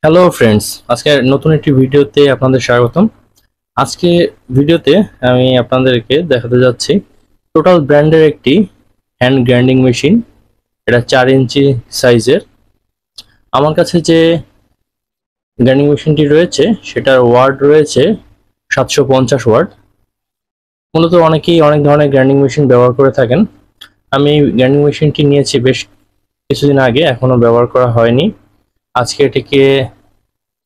Hello friends, আজকে নতুন একটি ভিডিওতে আপনাদের স্বাগতম। আজকে ভিডিওতে আমি আপনাদেরকে দেখাতে যাচ্ছি টোটাল ব্র্যান্ডের একটি হ্যান্ড গ্রাইন্ডিং মেশিন। এটা 4 ইঞ্চি সাইজের। আমার কাছে যে গ্রাইন্ডিং মেশিনটি রয়েছে সেটার ওয়াট রয়েছে 750 ওয়াট। মূলত অনেকেই অনেক ধরনের গ্রাইন্ডিং মেশিন ব্যবহার করে থাকেন। আমি এই গ্রাইন্ডিং মেশিনটি নিয়েছি বেশ কিছুদিন আগে, এখনো ব্যবহার করা হয়নি। আজকে এটিকে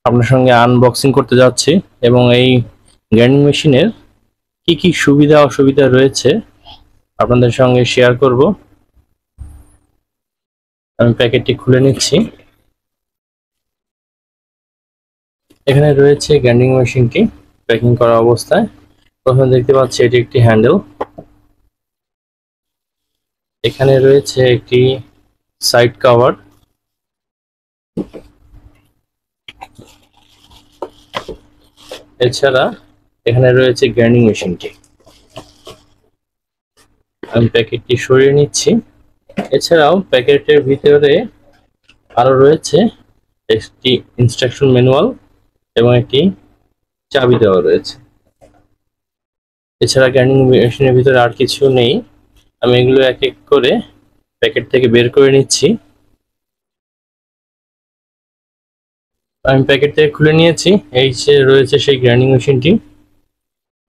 আপনার সঙ্গে আনবক্সিং করতে যাচ্ছি এবং এই গ্রাইন্ডিং মেশিনের কি কি সুবিধা অসুবিধা রয়েছে আপনাদের সঙ্গে শেয়ার করব। আমি প্যাকেটটি খুলে নিচ্ছি। এখানে রয়েছে গ্রাইন্ডিং মেশিনটি প্যাকিং করা অবস্থায়। প্রথমে দেখতে পাচ্ছি এটি একটি হ্যান্ডেল। এখানে রয়েছে একটি সাইড কভার। এছাড়া এখানে রয়েছে গ্রাইন্ডিং মেশিনটি। আমি প্যাকেটটি সরিয়ে নিচ্ছি। এছাড়াও প্যাকেটের ভিতরে আরো রয়েছে একটি ইনস্ট্রাকশন ম্যানুয়াল এবং একটি চাবি দেওয়া রয়েছে। এছাড়া গ্রাইন্ডিং মেশিনের ভিতরে আর কিছু নেই। আমি এগুলো এক এক করে প্যাকেট থেকে বের করে নিচ্ছি। আমি প্যাকেট থেকে খুলে নিয়েছি। এই যে রয়েছে সেই গ্রাইন্ডিং মেশিনটি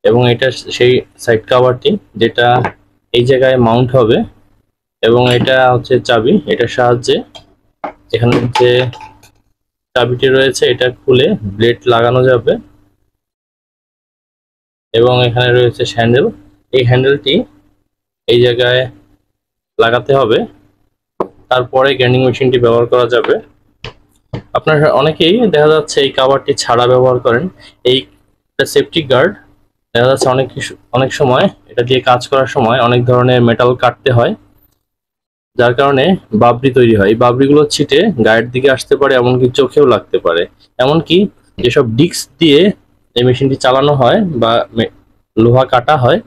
এবং এটা সেই সাইড কভারটি, যেটা এই জায়গায় মাউন্ট হবে। এবং এটা হচ্ছে চাবি, এটার সাহায্যে এখানে যে চাবিটি রয়েছে এটা খুলে ব্লেড লাগানো যাবে। এবং এখানে রয়েছে হ্যান্ডেল। এই হ্যান্ডেলটি এই জায়গায় লাগাতে হবে, তারপরে গ্রাইন্ডিং মেশিনটি ব্যবহার করা যাবে। আপনারা অনেকেই দেখা যাচ্ছে এই কভারটি ছাড়া ব্যবহার করেন। এই সেফটি গার্ড দেখা যাচ্ছে অনেক সময় এটা দিয়ে কাজ করার সময় অনেক ধরনের মেটাল কাটতে হয়, যার কারণে বাবরি তৈরি হয়। এই বাবরিগুলো ছিটে গায়ের দিকে আসতে পারে, এমনকি চোখেও লাগতে পারে। এমনকি যেসব ডিস্ক দিয়ে এই মেশিনটি চালানো হয় বা লোহা কাটা হয়,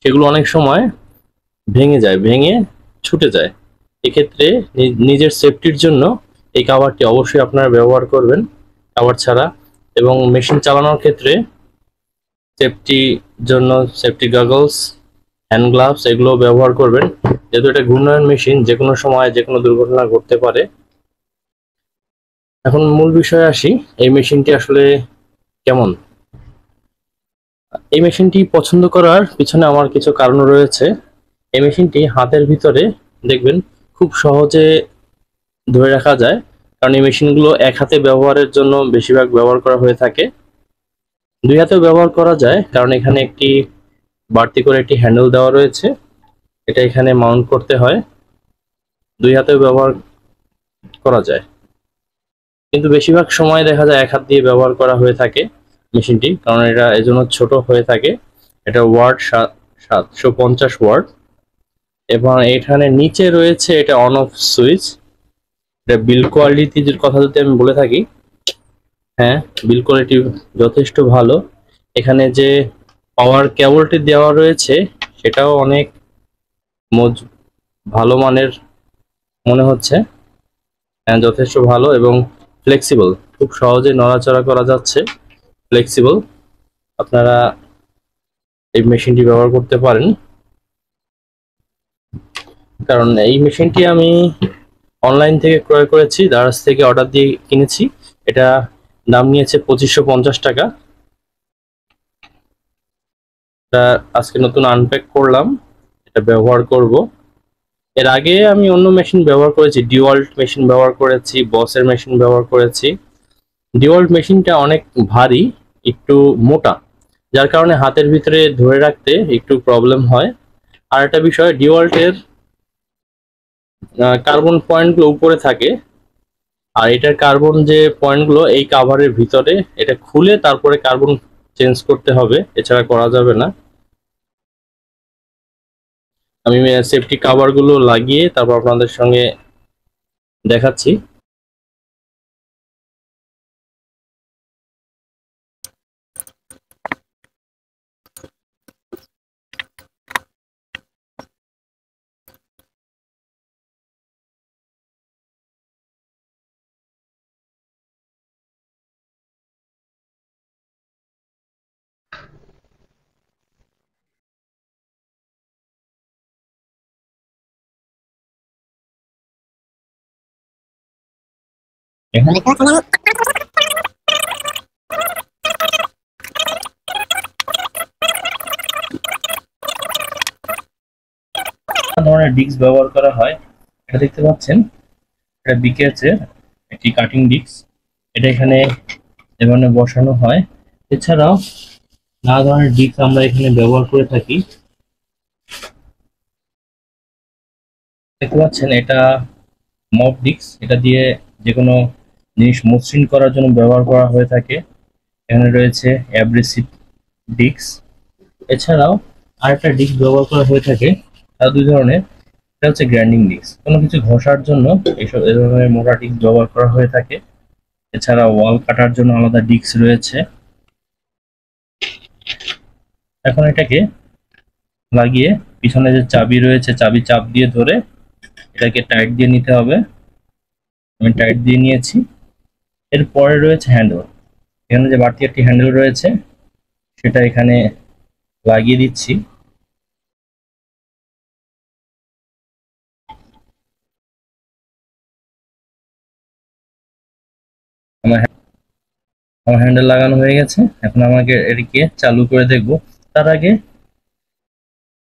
সেগুলো অনেক সময় ভেঙে যায়, ভেঙে ছুটে যায়। এক্ষেত্রে নিজের সেফটির জন্য এই কাভারটি অবশ্যই আপনারা ব্যবহার করবেন কাভার ছাড়া। এবং মেশিন চালানোর ক্ষেত্রে সেফটি জন্য সেফটি গগলস, হ্যান্ড গ্লাভস এগুলো ব্যবহার করবেন, যেহেতু এটা ঘূর্ণায়মান মেশিন, যে কোনো সময় যে কোনো দুর্ঘটনা ঘটতে পারে। এখন মূল বিষয়ে আসি, এই মেশিনটি আসলে কেমন। এই মেশিনটি পছন্দ করার পিছনে আমার কিছু কারণ রয়েছে। এই মেশিনটি হাতের ভিতরে দেখবেন খুব সহজে ধরে রাখা যায়, কারণ এই মেশিনগুলো এক হাতে ব্যবহারের জন্য বেশিরভাগ ব্যবহার করা হয়ে থাকে। দুই হাতেও ব্যবহার করা যায়, কারণ এখানে একটি বাড়তি করে একটি হ্যান্ডেল দেওয়া রয়েছে, এটা এখানে মাউন্ট করতে হয়। দুই হাতেও ব্যবহার করা যায়, কিন্তু বেশিরভাগ সময় দেখা যায় এক হাত দিয়ে ব্যবহার করা হয়ে থাকে মেশিনটি, কারণ এটা এজন্য ছোট হয়ে থাকে। এটা ওয়াট 750 ওয়াট। এবং এখানে নিচে রয়েছে এটা অন অফ সুইচ। এটা বিল্ড কোয়ালিটির কথা যদি আমি বলে থাকি, হ্যাঁ, বিল্ড কোয়ালিটি যথেষ্ট ভালো। এখানে যে পাওয়ার কেবলটি দেওয়া রয়েছে সেটাও অনেক মজ ভালো মানের মনে হচ্ছে। হ্যাঁ, যথেষ্ট ভালো এবং ফ্লেক্সিবল, খুব সহজে নড়াচড়া করা যাচ্ছে, ফ্লেক্সিবল। আপনারা এই মেশিনটি ব্যবহার করতে পারেন। কারণ এই মেশিনটি আমি অনলাইন থেকে ক্রয় করেছি, দারাজ থেকে অর্ডার দিয়ে কিনেছি। এটা দাম নিয়েছে 2550 টাকা। এটা আজকে নতুন আনপ্যাক করলাম, এটা ব্যবহার করব। এর আগে আমি অন্য মেশিন ব্যবহার করেছি, ডিওয়াল্ট মেশিন ব্যবহার করেছি, বসের মেশিন ব্যবহার করেছি। ডিওয়াল্ট মেশিনটা অনেক ভারী, একটু মোটা, যার কারণে হাতের ভিতরে ধরে রাখতে একটু প্রবলেম হয়। আর একটা বিষয়, ডিওয়াল্টের কার্বন পয়েন্টগুলো উপরে থাকে, আর এটার কার্বন যে পয়েন্টগুলো এই কাভারের ভিতরে, এটা খুলে তারপরে কার্বন চেঞ্জ করতে হবে, এছাড়া করা যাবে না। আমি সেফটি কাভারগুলো লাগিয়ে তারপর আপনাদের সঙ্গে দেখাচ্ছি। এখানে ধরনের ডিস্ক ব্যবহার করা হয়। এটা দেখতে পাচ্ছেন, এটা বিকেএস এর একটি কাটিং ডিস্ক। এটা এখানে এভাবে বসানো হয়। এছাড়াও নানা ধরনের ডিস্ক আমরা এখানে ব্যবহার করে থাকি। দেখতে পাচ্ছেন এটা মপ ডিস্ক, এটা দিয়ে যে কোনো জিনিস মসৃণ করার জন্য ব্যবহার করা হয়ে থাকে। এখানে রয়েছে অ্যাব্রেসিভ ডিস্ক। এছাড়াও আরেকটা ডিস্ক ব্যবহার করা হয়ে থাকে, তার দুই ধরনের। এটা হচ্ছে গ্রাইন্ডিং ডিস্ক, কোনো কিছু ঘষার জন্য এইসব এ ধরনের মোটা ডিস্ক ব্যবহার করা হয়ে থাকে। এছাড়া ওয়াল কাটার জন্য আলাদা ডিস্ক রয়েছে। এখন এটাকে লাগিয়ে পিছনে যে চাবি রয়েছে, চাবি চাপ দিয়ে ধরে এটাকে টাইট দিয়ে নিতে হবে। আমি টাইট দিয়ে নিয়েছি। এরপরে রয়েছে হ্যান্ডেল। এখানে যে বাড়তি একটি হ্যান্ডেল রয়েছে সেটা এখানে লাগিয়ে দিচ্ছি। আমার আমার হ্যান্ডেল লাগানো হয়ে গেছে। এখন আমাকে এটিকে চালু করে দেখব। তার আগে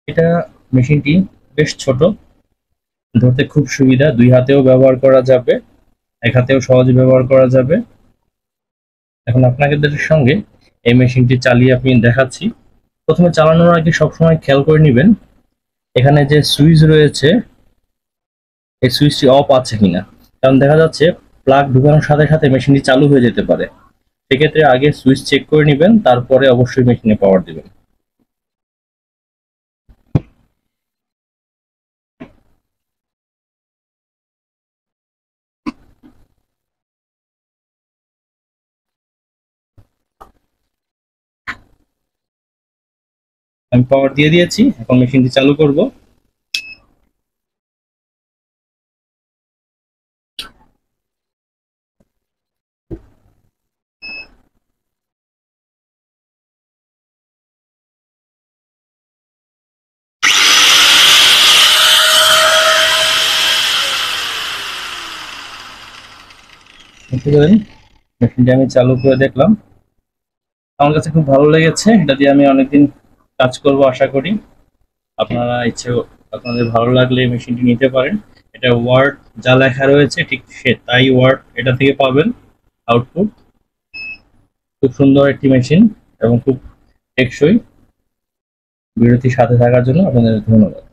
এটা মেশিনটি বেশ ছোট, ধরতে খুব সুবিধা, দুই হাতেও ব্যবহার করা যাবে, এক হাতেও সহজে ব্যবহার করা যাবে। এখন আপনাদের সঙ্গে এই মেশিনটি চালিয়ে আমি দেখাচ্ছি। প্রথমে চালানোর আগে সবসময় খেয়াল করে নেবেন এখানে যে সুইচ রয়েছে এই সুইচটি অফ আছে কিনা, কারণ দেখা যাচ্ছে প্লাগ ঢুকানোর সাথে সাথে মেশিনটি চালু হয়ে যেতে পারে। সেক্ষেত্রে আগে সুইচ চেক করে নেবেন, তারপরে অবশ্যই মেশিনে পাওয়ার দিবেন। আমি পাওয়ার দিয়ে দিয়েছি, এখন মেশিনটি চালু করব। দেখতে পেলেন, মেশিনটি আমি চালু করে দেখলাম। আমার কাছে খুব ভালো লেগেছে, এটা দিয়ে আমি অনেকদিন কাজ করব আশা করি। আপনারা ইচ্ছে, আপনাদের ভালো লাগলে এই মেশিনটি নিতে পারেন। এটা ওয়ার্ড যা লেখা রয়েছে ঠিক সে তাই ওয়ার্ড এটা থেকে পাবেন আউটপুট। খুব সুন্দর একটি মেশিন এবং খুব টেকসই। বিরতির সাথে থাকার জন্য আপনাদের ধন্যবাদ।